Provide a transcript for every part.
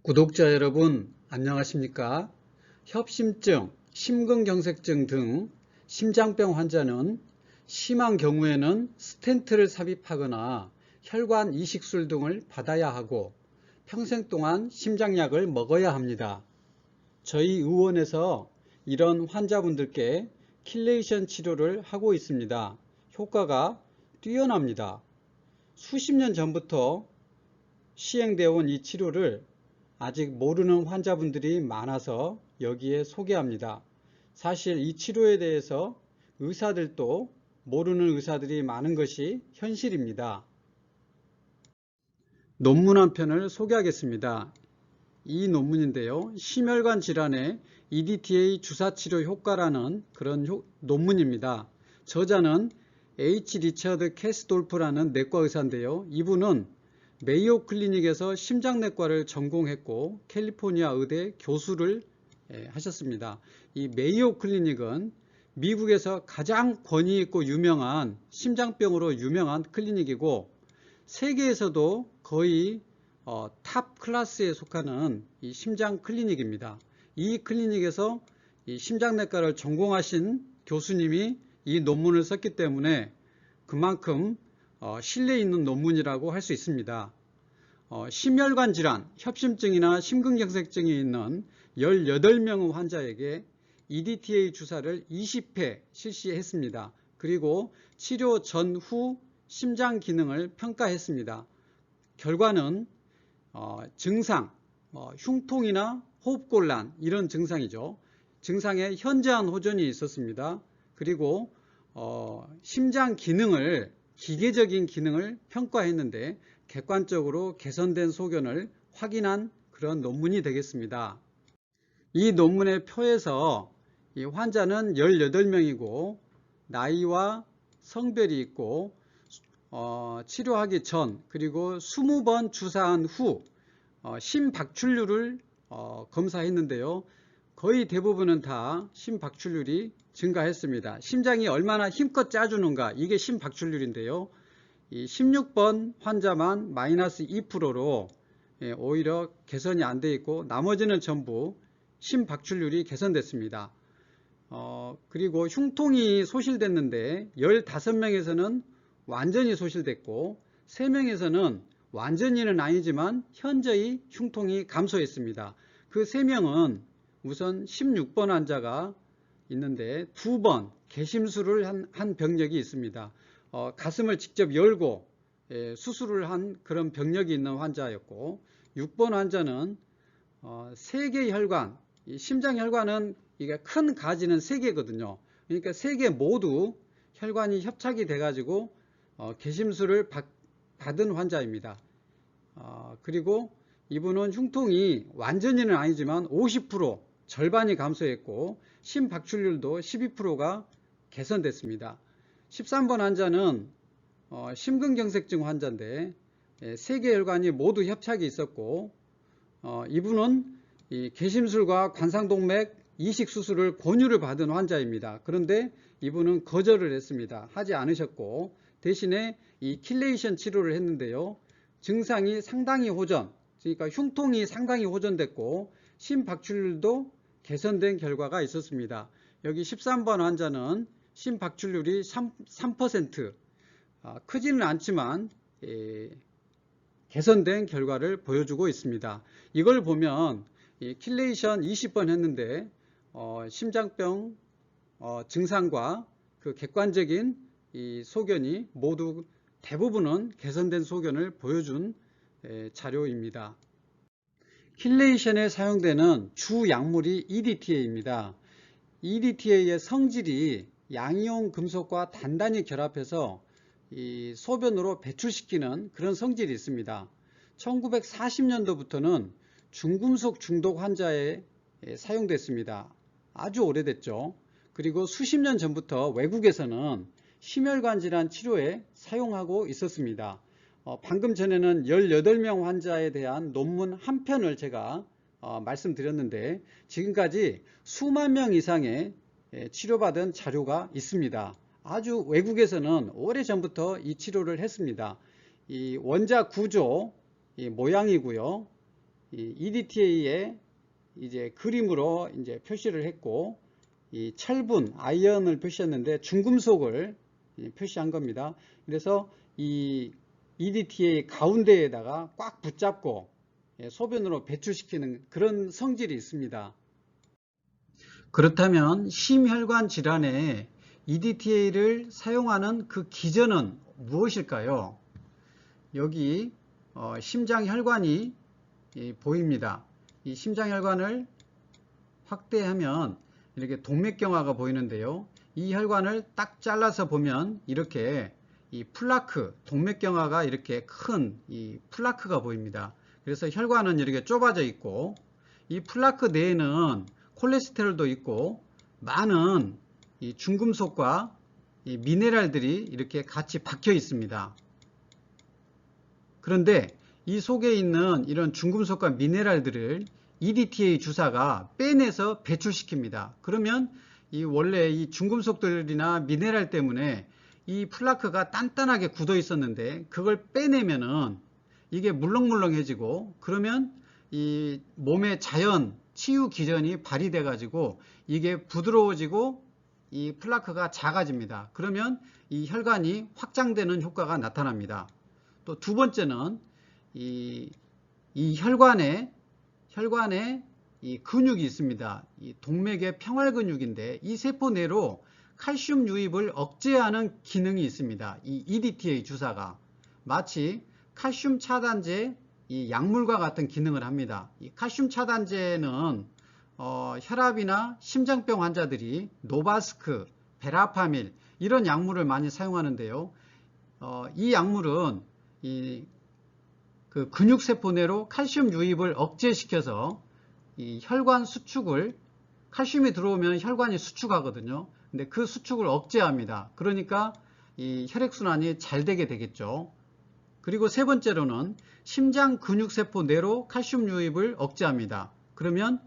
구독자 여러분 안녕하십니까? 협심증, 심근경색증 등 심장병 환자는 심한 경우에는 스텐트를 삽입하거나 혈관 이식술 등을 받아야 하고 평생 동안 심장약을 먹어야 합니다. 저희 의원에서 이런 환자분들께 킬레이션 치료를 하고 있습니다. 효과가 뛰어납니다. 수십 년 전부터 시행되어 온 이 치료를 아직 모르는 환자분들이 많아서 여기에 소개합니다. 사실 이 치료에 대해서 의사들도 모르는 의사들이 많은 것이 현실입니다. 논문 한 편을 소개하겠습니다. 이 논문인데요. 심혈관 질환의 EDTA 주사치료 효과라는 그런 논문입니다. 저자는 H. 리처드 캐스돌프라는 내과 의사인데요. 이분은 메이오 클리닉에서 심장내과를 전공했고 캘리포니아 의대 교수를 하셨습니다. 이 메이오 클리닉은 미국에서 가장 권위 있고 유명한 심장병으로 유명한 클리닉이고 세계에서도 거의 탑 클래스에 속하는 이 심장 클리닉입니다. 이 클리닉에서 이 심장내과를 전공하신 교수님이 이 논문을 썼기 때문에 그만큼 신뢰 있는 논문이라고 할 수 있습니다. 심혈관 질환, 협심증이나 심근경색증이 있는 18명의 환자에게 EDTA 주사를 20회 실시했습니다. 그리고 치료 전후 심장 기능을 평가했습니다. 결과는 증상, 흉통이나 호흡곤란 이런 증상이죠. 증상에 현저한 호전이 있었습니다. 그리고 심장 기능을 기계적인 기능을 평가했는데 객관적으로 개선된 소견을 확인한 그런 논문이 되겠습니다. 이 논문의 표에서 이 환자는 18명이고 나이와 성별이 있고 치료하기 전 그리고 20번 주사한 후 심박출률을 검사했는데요. 거의 대부분은 다 심박출률이 증가했습니다. 심장이 얼마나 힘껏 짜주는가 이게 심박출률인데요. 이 16번 환자만 마이너스 2%로 오히려 개선이 안 돼 있고 나머지는 전부 심박출률이 개선됐습니다. 그리고 흉통이 소실됐는데 15명에서는 완전히 소실됐고 3명에서는 완전히는 아니지만 현저히 흉통이 감소했습니다. 그 3명은 우선 16번 환자가 있는데 2번 개심술을 한 병력이 있습니다. 가슴을 직접 열고 수술을 한 그런 병력이 있는 환자였고 6번 환자는 3개 혈관, 심장 혈관은 이게 큰 가지는 3개거든요. 그러니까 3개 모두 혈관이 협착이 돼 가지고 개심술을 받은 환자입니다. 그리고 이분은 흉통이 완전히는 아니지만 50% 절반이 감소했고 심박출률도 12%가 개선됐습니다. 13번 환자는 심근경색증 환자인데 3개 혈관이 모두 협착이 있었고 이분은 이 개심술과 관상동맥 이식 수술을 권유를 받은 환자입니다. 그런데 이분은 거절을 했습니다. 하지 않으셨고 대신에 이 킬레이션 치료를 했는데요. 증상이 상당히 호전, 그러니까 흉통이 상당히 호전됐고 심박출률도 개선된 결과가 있었습니다. 여기 13번 환자는 심박출률이 3%, 크지는 않지만 개선된 결과를 보여주고 있습니다. 이걸 보면 킬레이션 20번 했는데 심장병 증상과 그 객관적인 이 소견이 모두 대부분은 개선된 소견을 보여준 자료입니다. 킬레이션에 사용되는 주 약물이 EDTA입니다. EDTA의 성질이 양이온 금속과 단단히 결합해서 이 소변으로 배출시키는 그런 성질이 있습니다. 1940년도부터는 중금속 중독 환자에 사용됐습니다. 아주 오래됐죠. 그리고 수십 년 전부터 외국에서는 심혈관 질환 치료에 사용하고 있었습니다. 방금 전에는 18명 환자에 대한 논문 한 편을 제가 말씀드렸는데 지금까지 수만 명 이상의 치료받은 자료가 있습니다. 아주 외국에서는 오래전부터 이 치료를 했습니다. 이 원자 구조 모양이고요. EDTA에 이제 그림으로 이제 표시를 했고, 이 철분, 아이언을 표시했는데 중금속을 표시한 겁니다. 그래서 이 EDTA 가운데에다가 꽉 붙잡고 소변으로 배출시키는 그런 성질이 있습니다. 그렇다면 심혈관 질환에 EDTA를 사용하는 그 기전은 무엇일까요? 여기 심장혈관이 보입니다. 이 심장혈관을 확대하면 이렇게 동맥경화가 보이는데요. 이 혈관을 딱 잘라서 보면 이렇게 이 플라크, 동맥경화가 이렇게 큰 이 플라크가 보입니다. 그래서 혈관은 이렇게 좁아져 있고, 이 플라크 내에는 콜레스테롤도 있고 많은 이 중금속과 이 미네랄들이 이렇게 같이 박혀 있습니다. 그런데 이 속에 있는 이런 중금속과 미네랄들을 EDTA 주사가 빼내서 배출시킵니다. 그러면 이 원래 이 중금속들이나 미네랄 때문에 이 플라크가 단단하게 굳어 있었는데 그걸 빼내면은 이게 물렁물렁해지고, 그러면 이 몸의 자연 치유 기전이 발휘돼 가지고 이게 부드러워지고 이 플라크가 작아집니다. 그러면 이 혈관이 확장되는 효과가 나타납니다. 또 두 번째는 이 혈관에 이 근육이 있습니다. 이 동맥의 평활근육인데 이 세포 내로 칼슘 유입을 억제하는 기능이 있습니다. 이 EDTA 주사가 마치 칼슘 차단제 이 약물과 같은 기능을 합니다. 이 칼슘 차단제는 혈압이나 심장병 환자들이 노바스크, 베라파밀 이런 약물을 많이 사용하는데요. 이 약물은 그 근육세포 내로 칼슘 유입을 억제시켜서 이 혈관 수축을, 칼슘이 들어오면 혈관이 수축하거든요. 근데 그 수축을 억제합니다. 그러니까 이 혈액순환이 잘 되게 되겠죠. 그리고 세 번째로는 심장 근육세포 내로 칼슘 유입을 억제합니다. 그러면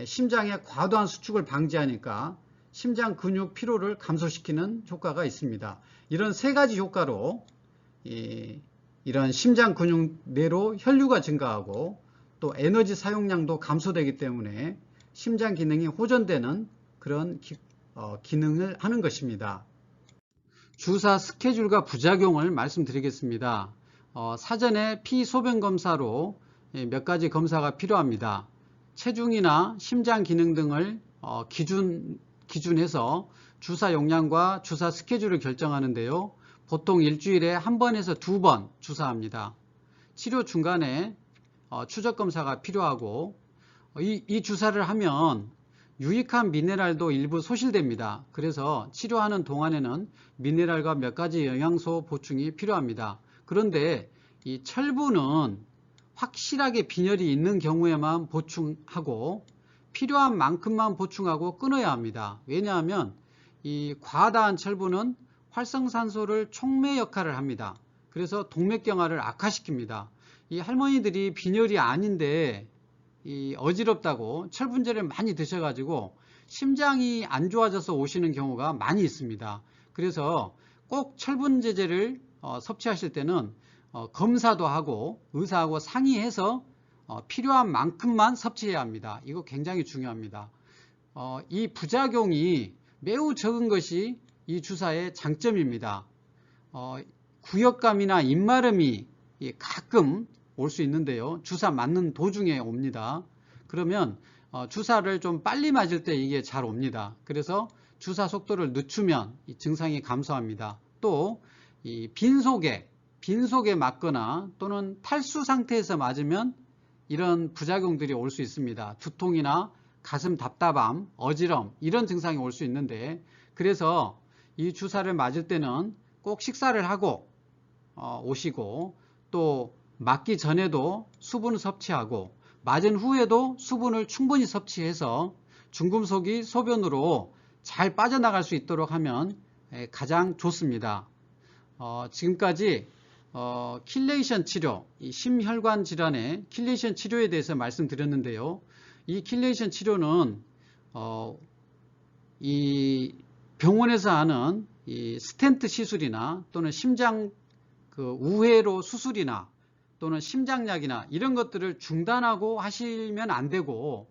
심장의 과도한 수축을 방지하니까 심장 근육 피로를 감소시키는 효과가 있습니다. 이런 세 가지 효과로 이런 심장 근육 내로 혈류가 증가하고 또 에너지 사용량도 감소되기 때문에 심장 기능이 호전되는 그런 기능을 하는 것입니다. 주사 스케줄과 부작용을 말씀드리겠습니다. 사전에 피소변 검사로 몇 가지 검사가 필요합니다. 체중이나 심장 기능 등을 기준해서 주사 용량과 주사 스케줄을 결정하는데요. 보통 일주일에 한 번에서 두 번 주사합니다. 치료 중간에 추적 검사가 필요하고, 이 주사를 하면 유익한 미네랄도 일부 소실됩니다. 그래서 치료하는 동안에는 미네랄과 몇 가지 영양소 보충이 필요합니다. 그런데 이 철분은 확실하게 빈혈이 있는 경우에만 보충하고 필요한 만큼만 보충하고 끊어야 합니다. 왜냐하면 이 과다한 철분은 활성산소를 촉매 역할을 합니다. 그래서 동맥경화를 악화시킵니다. 이 할머니들이 빈혈이 아닌데 어지럽다고 철분제를 많이 드셔가지고 심장이 안 좋아져서 오시는 경우가 많이 있습니다. 그래서 꼭 철분제제를 섭취하실 때는 검사도 하고 의사하고 상의해서 필요한 만큼만 섭취해야 합니다. 이거 굉장히 중요합니다. 이 부작용이 매우 적은 것이 이 주사의 장점입니다. 구역감이나 입마름이 가끔 올 수 있는데요. 주사 맞는 도중에 옵니다. 그러면 주사를 좀 빨리 맞을 때 이게 잘 옵니다. 그래서 주사 속도를 늦추면 이 증상이 감소합니다. 또 이 빈속에 맞거나 또는 탈수 상태에서 맞으면 이런 부작용들이 올 수 있습니다. 두통이나 가슴 답답함, 어지럼 이런 증상이 올 수 있는데, 그래서 이 주사를 맞을 때는 꼭 식사를 하고 오시고, 또 맞기 전에도 수분을 섭취하고 맞은 후에도 수분을 충분히 섭취해서 중금속이 소변으로 잘 빠져나갈 수 있도록 하면 가장 좋습니다. 지금까지 킬레이션 치료, 이 심혈관 질환의 킬레이션 치료에 대해서 말씀드렸는데요. 이 킬레이션 치료는 이 병원에서 하는 이 스텐트 시술이나 또는 심장 우회로 수술이나 또는 심장약이나 이런 것들을 중단하고 하시면 안 되고,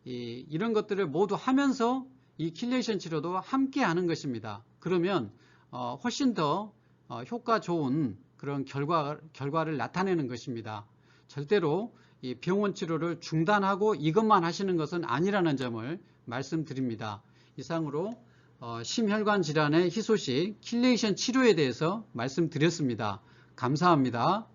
이런 것들을 모두 하면서 이 킬레이션 치료도 함께 하는 것입니다. 그러면 훨씬 더 효과 좋은 그런 결과를 나타내는 것입니다. 절대로 이 병원 치료를 중단하고 이것만 하시는 것은 아니라는 점을 말씀드립니다. 이상으로 심혈관 질환의 희소식 킬레이션 치료에 대해서 말씀드렸습니다. 감사합니다.